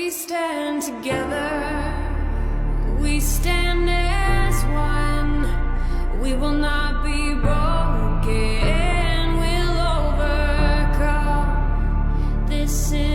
we stand together, we stand as one. We will not be broken, we'll overcome. This is